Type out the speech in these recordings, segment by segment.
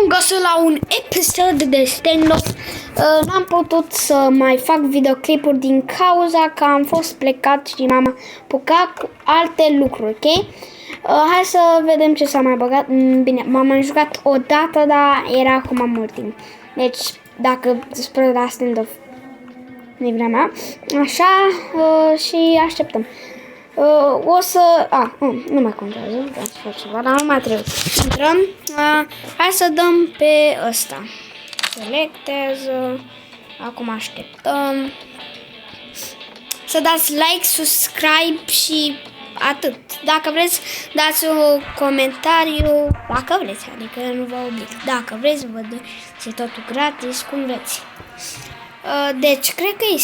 găsit la un episod de stand-up. N-am putut să mai fac videoclipuri din cauza că am fost plecat și m-am apucat cu alte lucruri, ok? Hai să vedem ce s-a mai băgat. Bine, m-am mai jucat o dată, dar era acum mult timp. Deci, dacă spre la stand-up nu-i vremea mea, așa, și așteptăm. O să... nu mai contează, dați fac ceva, dar nu mai trebuie. Intrăm, hai să dăm pe ăsta. Selectează, acum așteptăm. Să dați like, subscribe și atât. Dacă vreți, dați un comentariu, dacă vreți, adică eu nu vă oblig. Dacă vreți, vă dați totul gratis, cum vreți. Deci, cred că e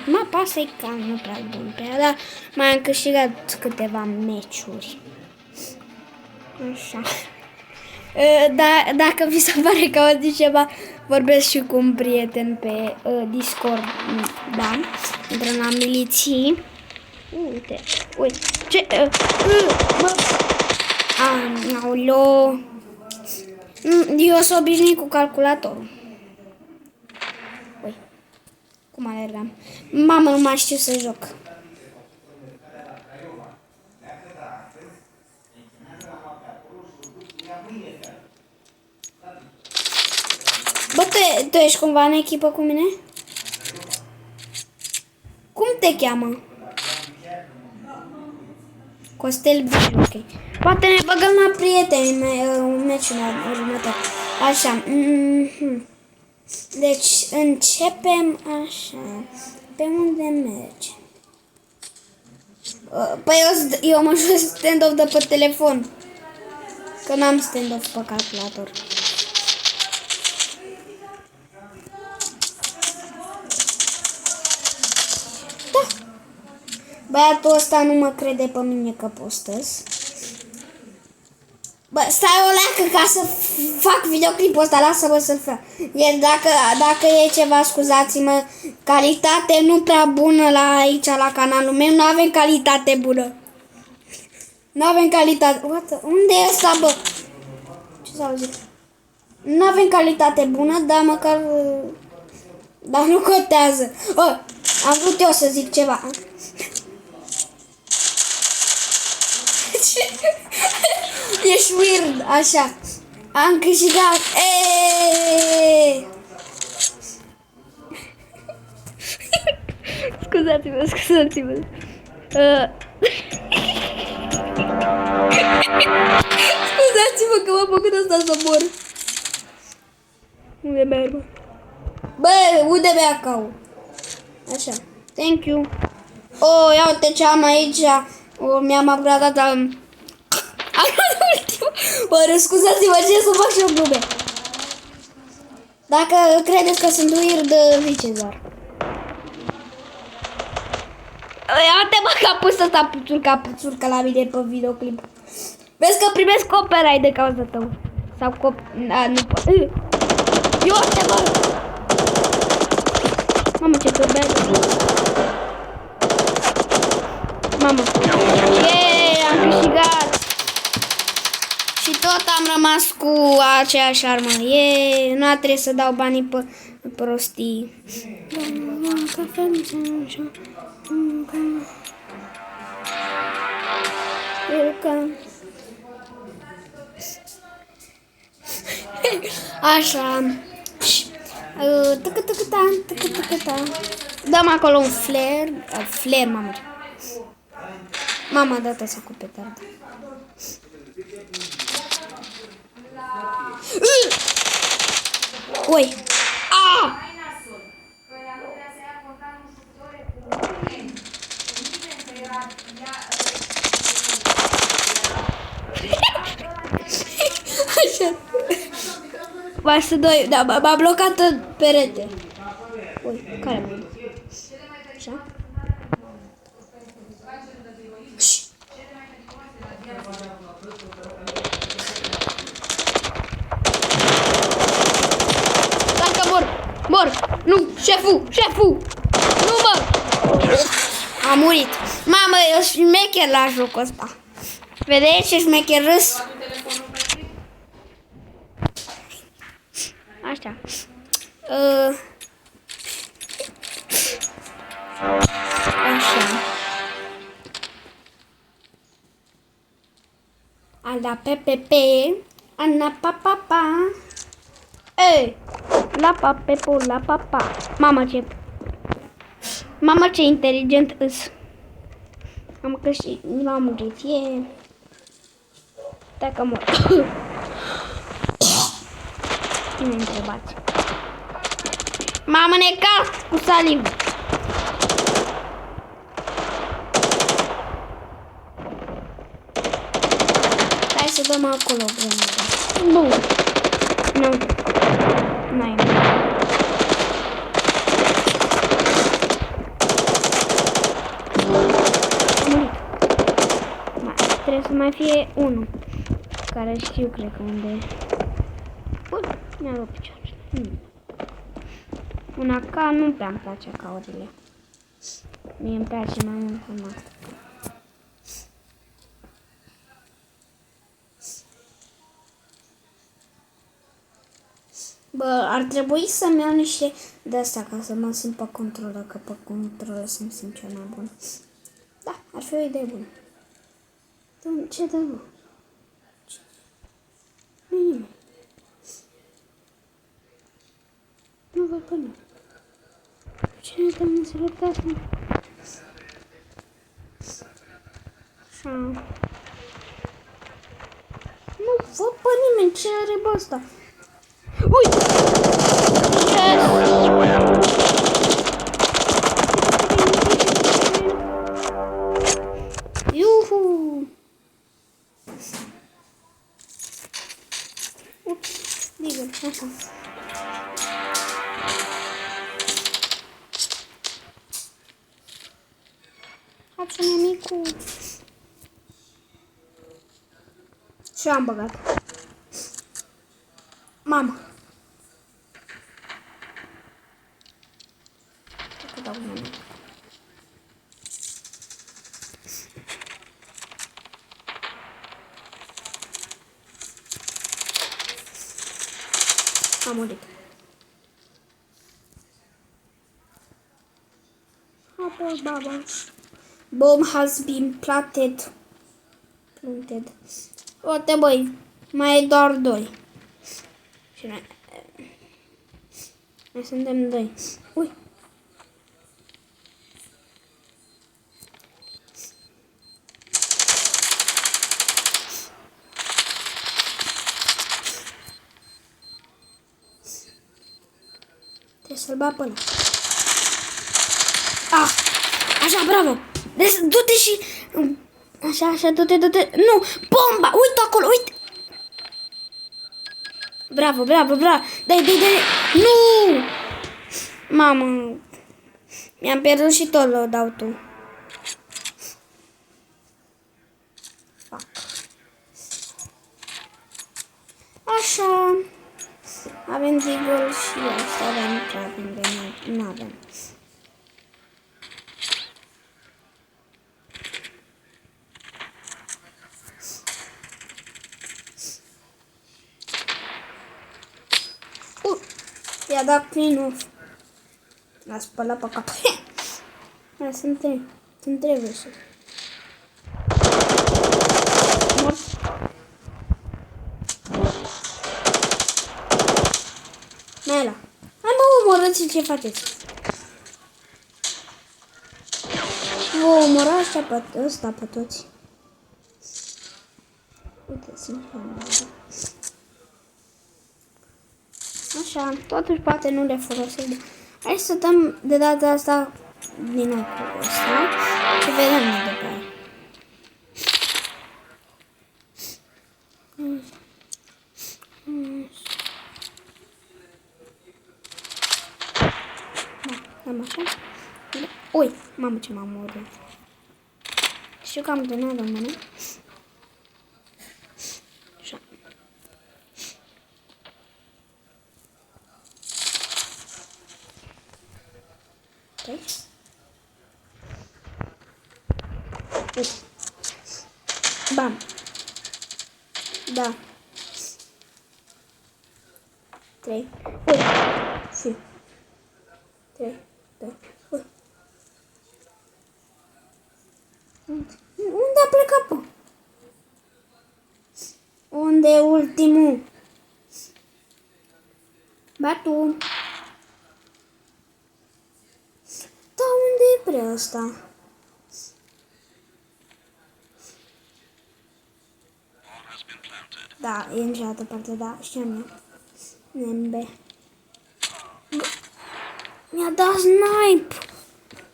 mapa asta e cam nu prea bun pe ea, dar mai am câștigat câteva meciuri. Așa. Dacă vi se pare că auzi ceva, vorbesc și cu un prieten pe Discord, da, intră la miliții. Uite, ce, aoleo. Eu sunt obișnuit cu calculatorul. Cum alergam? Mamă, nu mai știu să joc. Bă, tu ești cumva în echipă cu mine? Cum te cheamă? Costel Bine, ok. Poate ne băgăm la prieteni un meciul următor. Așa. Deci începem așa. Pe unde merge? Păi eu mă joc stand-up de pe telefon. Că n-am stand-up pe calculator. Da. Băiatul ăsta nu mă crede pe mine că postez. Bă, stai o leacă ca să fac videoclipul ăsta, lasă-mă să-l fac. Dacă e ceva, scuzați-mă, calitate nu prea bună la aici, la canalul meu, nu avem calitate bună. Nu avem calitate, unde e ăsta, bă? Ce s-a auzit? Nu avem calitate bună, dar măcar, dar nu contează. Am vrut eu să zic ceva. Ești weird, așa. Am câștigat. Scuzați-mă. Scuzați-mă că m-am făcut asta să mor. Unde merg? Bă, unde merg cau? Așa. Thank you. Ia uite ce am aici. Mi-am upgradat scuzați-mă, ce să fac și o glume. Dacă credeți că sunt weird, ziceți doar. Uite-mă că a pus ăsta puțurca la mine pe videoclip. Vezi că primesc copyright de cauza tău. Sau nu pot. Uite-mă! Mamă, ce târbează. Mamă. Am câștigat. Și tot am rămas cu aceeași armă. Nu trebuie să dau banii pe prostii. Așa. Dăm acolo un flare. Flare, mamă. Mama a dat asta cu petardă. Oi! Așa. Mai să doi, da, m-a blocat în perete. Oi, care mă? Așa. Mor! Nu! Șeful! Nu mă! A murit. Mamă, eu sunt șmecher la jocul ăsta. Vedeți ce șmecher râs? Așa. Așa. Ala PPP. Ana pa. Ei! La Pepo, la papa. Mama ce inteligent îs. Am că și nu am murit. E... Dacă mor. Cine întrebați? M-am necat cu salivă. Hai să dăm acolo. Bun. Nu. N-ai. Trebuie să mai fie unul. Care știu, cred că unde e. Bun, mi-a luat picioarele. Una ca nu prea îmi place caurile. Mie îmi place mai mult una. Bă, ar trebui să-mi iau niște de-astea ca să mă simt pe controlă, că pe controlă să mă simt cel mai bun. Da, ar fi o idee bună. Ce dă, mă? Nu-i nimeni. Nu văd pe nimeni. Cine dă în selecția asta? Așa. Nu văd pe nimeni. Ce are bă ăsta? Uite! Iuhu! Ups, bine, așa. Face-ne micu. Și am băgat. Mama. Că dau mâna. Am murit. Apoi, baba. Bomb has been planted. Uite, băi, mai e doar 2. Și noi suntem 2. Ui. Trebuie să-l bat până. Ah! Așa, bravo! Deci, du-te și... Așa, du-te. Nu! Bomba! Uite acolo, uite! Bravo! Dai! Nu! Mamă! Mi-am pierdut și tot loadout-ul. Fuck. Așa. Avem Deagle și asta, dar nu prea avem de noi. Nu avem. I-a dat clean off. L-a spălat pe cap. Mai sunt 3. Sunt 3 versuri. Mort. Mela. Hai mă, omorâți ce faceți. Vă omora așa pe ăsta pe toți. Uite, sunt familie. Așa, totuși poate nu le folosesc. Hai să dăm de data asta din nou cu ăsta și vedem mai departe. Da, dăm așa. Ui, mamă ce m-am omorât. Știu că am de nada în mână. Așa. Ok. Uite. Bam. Da. 3, ui, și 3, 2, ui. Unde a plecat, bă? Unde e ultimul? Batu. Da, unde e prea ăsta? Da, e în cealaltă parte, da, știam eu. Nembe. Mi-a dat snipe!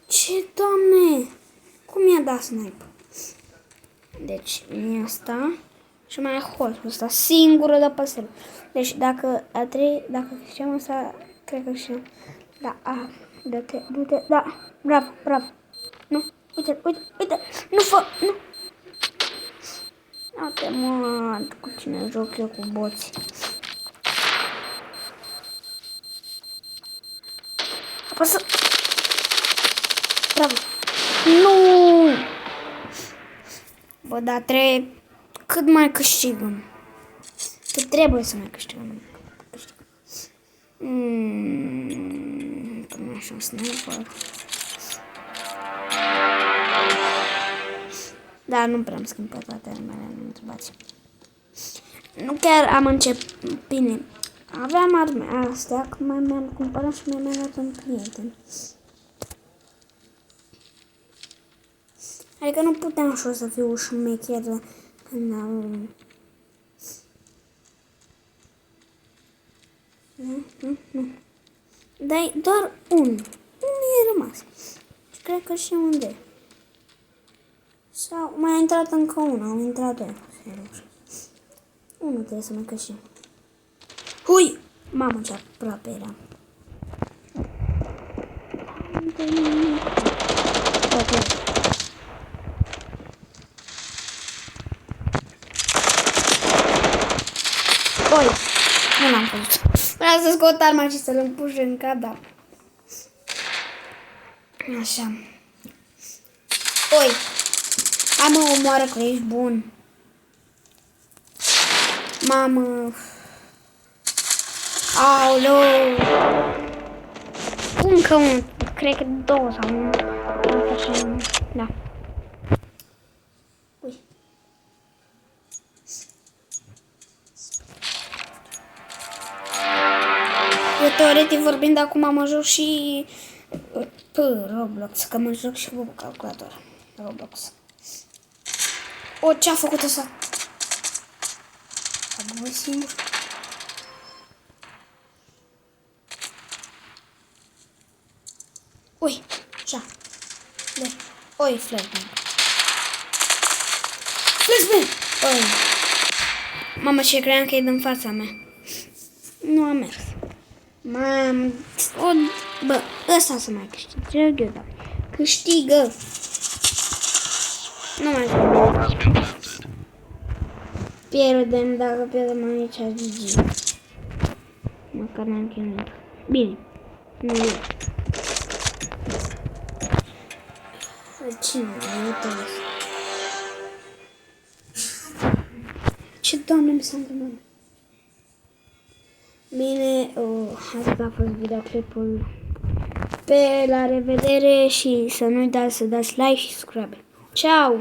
Ce, doamne? Cum mi-a dat snipe? Deci, e asta. Și mai e hoțul ăsta, singură de păsări. Deci, dacă câștigăm asta, cred că câștigăm. Da, du-te, da, bravo, bravo. Nu, uite, nu fă, nu. Uite, mă, cu cine joc eu, cu boții. Apasă. Bravo. Nu! Bă, dar trebuie cât mai câștigăm. Că trebuie să mai câștigăm. Până așa, sniper. Da, nu prea am schimbat toate armele, nu întrebați. Nu chiar am început. Bine, aveam arme astea, acum mi-am cumpărat și mi-am dat un prieten. Adică nu puteam și eu să fiu șmecher când am... Nu. Dar doar unul. Unul e rămas. Și cred că și unde. Sau mai a intrat încă unul. Au intrat doi. Unul trebuie să mai câștigăm. Hui! Mamă, ce aproape eram. Oi! Nu l-am pus. Vreau să scot arma și să-l împuș în cap, dar... Așa. Oi! Hai mă, omoară că ești bun. Mamă. Aoleu. Încă un. Cred că două sau nu. Da. Ui. Eu teoretic vorbind acum mă joc și pe Roblox, că mă joc și cu calculator. Roblox. O, ce-a făcut ăsta? A băut singur. Ui, așa. Oi, flashbang. Flashbang! Oi. Mama, și cream că e din fața mea. Nu a mers. Bă, ăsta să mai câștig. Da. Câștigă. Nu mai zic. Pierdem, dacă pierdem aici, GG. Măcar n-am chinuit. Bine. Nu e. Cine e ăsta? Ce, doamne, mi s-a întâmplat? Bine, asta a fost videoclipul. Pe la revedere și să nu uitați să dați like și subscribe. Ciao!